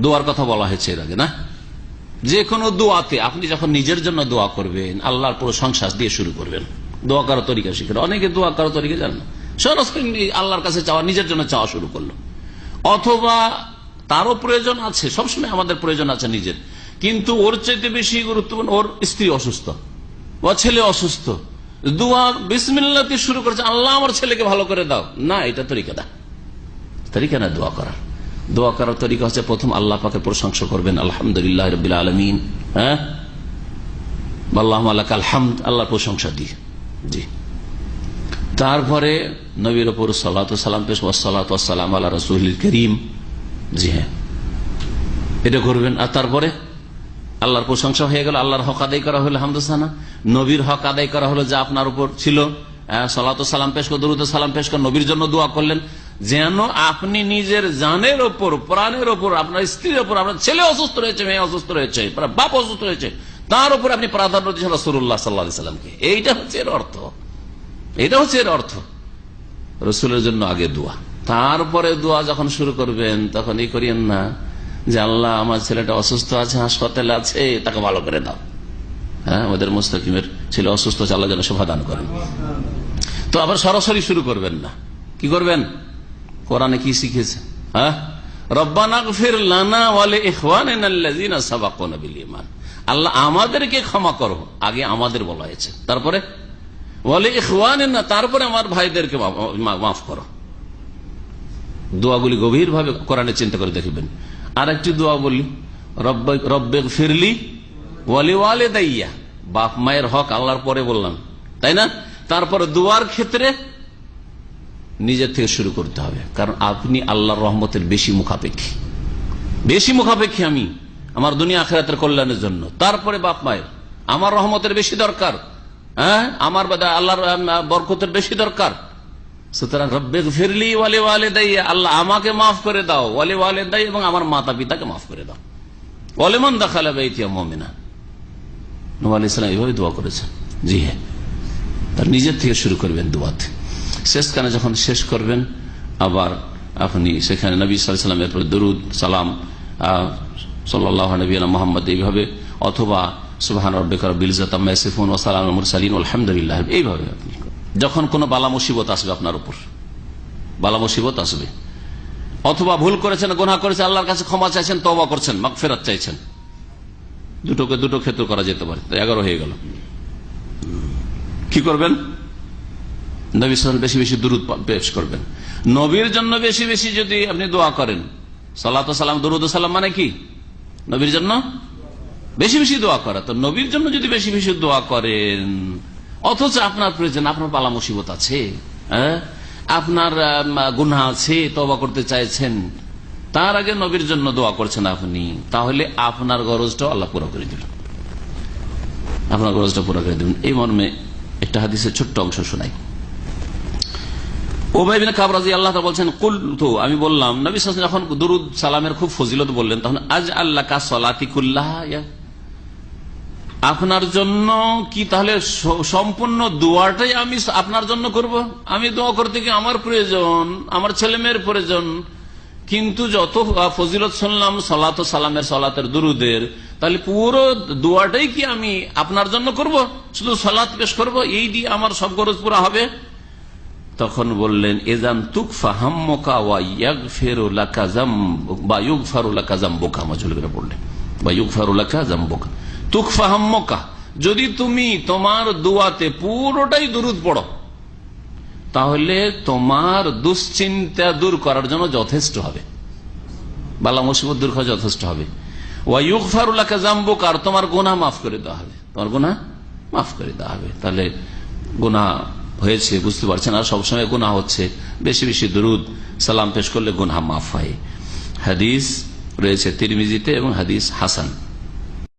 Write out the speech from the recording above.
দোয়ার কথা বলা হয়েছে এর আগে না? যে কোনো দোয়াতে আপনি যখন নিজের জন্য দোয়া করবেন, আল্লাহর প্রশংসা দিয়ে শুরু করবেন। দোয়া করার তরিকা শিখেন, অনেকে দোয়া করার তরিকা জানেন না, সরাসরি আল্লাহর কাছে চাওয়া, নিজের জন্য চাওয়া শুরু করলো। অথবা তারও প্রয়োজন আছে, সবসময় আমাদের প্রয়োজন আছে নিজের, কিন্তু ওর চাইতে বেশি গুরুত্বপূর্ণ ওর স্ত্রী অসুস্থ, ও ছেলে অসুস্থ, দোয়া বিসমিল্লাহ দিয়ে শুরু করেছে, আল্লাহ আমার ছেলেকে ভালো করে দাও। না, এটা তরিকা না দোয়া করার। দোয়া করার তরিকা হচ্ছে প্রথম আল্লাহ পাকের প্রশংসা করবেন, আলহামদুলিল্লাহ রাব্বিল আলামিন, হ্যাঁ, আল্লাহুম্মা লাকাল হামদ, আল্লাহর প্রশংসা দিয়ে। জি, তারপরে নবীর উপর সালাতু সালাম পেশ, ওয়াসসালাতু ওয়াসসালামু আলা রাসূলিল কারীম। জি হ্যাঁ, এটা করবেন। আর তারপরে আল্লাহর প্রশংসা হয়ে গেল, আল্লাহর হক আদায় করা হলো, হামদুসানা, নবীর হক আদায় করা হলো যা আপনার উপর ছিল, সালাতু সালাম পেশ করে, দরুদ সালাম পেশ করে নবীর জন্য দোয়া করলেন, যেন আপনি নিজের জানের ওপর, প্রাণের ওপর, আপনার স্ত্রীর ওপর, আপনার ছেলে অসুস্থ রয়েছে, মেয়ে অসুস্থ রয়েছে, বাপ অসুস্থ রয়েছে, তার উপর আপনি প্রাধান্য দিচ্ছেন রাসূলুল্লাহ সাল্লাল্লাহু আলাইহি ওয়াসাল্লামকে। এইটা হচ্ছে এর অর্থ, এটা হচ্ছে এর অর্থ। রসুলের জন্য আগে দোয়া, তারপরে দোয়া যখন শুরু করবেন তখন এই করিয়েন না যে আল্লাহ আমার ছেলেটা অসুস্থ আছে, হাসপাতালে আছে, তাকে ভালো করে দাও। হ্যাঁ, আমাদের মুস্তাকিমের ছেলে অসুস্থ আছে, আল্লাহ যেন সেবা দান করেন। তো আবার সরাসরি শুরু করবেন না, কি করবেন? কোরআনে কি শিখেছে? হ্যাঁ, রব্বানা গফির লানা ওয়া লিইখওয়ানিনা আল্লাযিনা সাবাকুনা বিল ঈমান, আল্লাহ আমাদেরকে ক্ষমা করো, আগে আমাদের বলা হয়েছে, তারপরে ওয়া লিইখওয়ানিনা, তারপরে আমার ভাইদেরকে মাফ করো। দোয়াগুলি গভীর ভাবে কোরআনে চিন্তা করে দেখবেন। আর একটি দোয়া বলি, রব্বিগফিরলি ওয়া লিওয়ালিদাইয়া, বাপ মায়ের হক আল্লাহর পরে বললাম, তাই না? তারপরে দোয়ার ক্ষেত্রে নিজের থেকে শুরু করতে হবে, কারণ আপনি আল্লাহর রহমতের বেশি মুখাপেক্ষী আমি আমার দুনিয়া আখিরাতের কল্যাণের জন্য। তারপরে বাপ মায়ের, আমার রহমতের বেশি দরকার, হ্যাঁ, আমার আল্লাহর বরকতের বেশি দরকার। সুতরাং রব্বিগফিরলি ওয়া লিওয়ালিদাইয়া, আল্লাহ আমাকে মাফ করে দাও, ওয়া লিওয়ালিদাইয়া, এবং আমার মাতা পিতাকে মাফ করে দাও, ওয়া লিমান দাখালা বাইতিয়া মুমিনা। নবী আলাইহিস সালাম এইভাবে দোয়া করেছেন। জি হ্যাঁ, তার নিজের থেকে শুরু করবেন দোয়াতে। শেষখানে যখন শেষ করবেন, আবার আপনি সেখানে নবী সাল্লাল্লাহু আলাইহি ওয়াসাল্লামের উপর দরুদ সালাম, সাল্লাল্লাহু নবিয়্যিনা মুহাম্মদ, এইভাবে, অথবা সুবহান রাব্বিকা রাব্বিল ইজ্জাতি আম্মা ইয়াসিফুন ওয়া সালামুল মুরসালিন আলহামদুলিল্লাহ, এইভাবে আপনি যখন কোনো বালা মুসিবত আসবে, আপনার উপর বালা মুসিবত আসবে, অথবা ভুল করেছেন, গুনাহ করেছেন, আল্লাহর কাছে ক্ষমা চাইছেন, তওবা করছেন, মাগফিরাত চাইছেন, দুটোকে দুটো ক্ষেত্র করা যেতে পারে, 11 হয়ে গেল। কি করবেন? নবী সাল্লাল্লাহু বেশি বেশি দুরূদ পেশ করবেন। নবীর জন্য বেশি বেশি যদি আপনি দোয়া করেন, সালাতু সালাম, দুরূদ সালাম মানে কি? নবীর জন্য বেশি বেশি দোয়া করা। তো নবীর জন্য যদি বেশি বেশি দোয়া করেন, অথচ আপনার প্রয়োজন, আপনার বালা মুসিবত আছে, হ্যাঁ, আপনার গুনাহ আছে, তওবা করতে চাইছেন, তার আগে নবীর জন্য দোয়া করছেন আপনি, তাহলে আপনার গরজটাও আল্লাহ পুরো করে দিবেন, আপনার গরজটা পুরো করে দিবেন। এই মর্মে একটা হাদিসের ছোট্ট অংশ শোনাই। উবাই বিন কাব রাদিয়াল্লাহু তাআলা বলছেন, কুলতু, আমি বললাম, নবী সাল্লাল্লাহু আলাইহি ওয়াসাল্লাম যখন দুরূদ সালামের খুব ফজিলত বললেন, তখন আজআল্লাকা সালাতি কুল্লাহা, আপনার জন্য কি তাহলে সম্পূর্ণ দোয়াটাই আমি আপনার জন্য করব? আমি দোয়া করতে কি আমার প্রয়োজন, আমার ছেলে মেয়ের প্রয়োজন, কিন্তু যত ফজিলত শুনলাম সালাত ও সালামের, সালাতের, দুরুদের, তাহলে পুরো দোয়াটাই কি আমি আপনার জন্য করব? শুধু সালাত পেশ করব, এই দিয়ে আমার সব গরজ পুরা হবে? তখন বললেন, এজান তুকফা হাম্মুকা ওয়া ইয়াগফিরু লাকা যামবুকা বা ইউগফারু লাকা যামবুকা, মাজহুল করে পড়লেন, বা ইউগফারু লাকা যামবুকা। তুকফা হাম্মুকা, যদি তুমি তোমার দোয়াতে পুরোটাই দুরূদ পড়ো, তাহলে তোমার দুশ্চিন্তা দূর করার জন্য যথেষ্ট হবে, বালা মুসিবত দূর করা যথেষ্ট হবে। ওয়া ইউগফারু লাকা যামবুকা, আর তোমার গুনাহ মাফ করে দেওয়া হবে, তোমার গুনাহ মাফ করে দেওয়া হবে। তাহলে গুনাহ হয়েছে বুঝতে পারছেন, আর সবসময় গুনাহ হচ্ছে, বেশি বেশি দুরূদ সালাম পেশ করলে গুনাহ মাফ হয়। হাদিস রয়েছে তিরমিজিতে এবং হাদিস হাসান।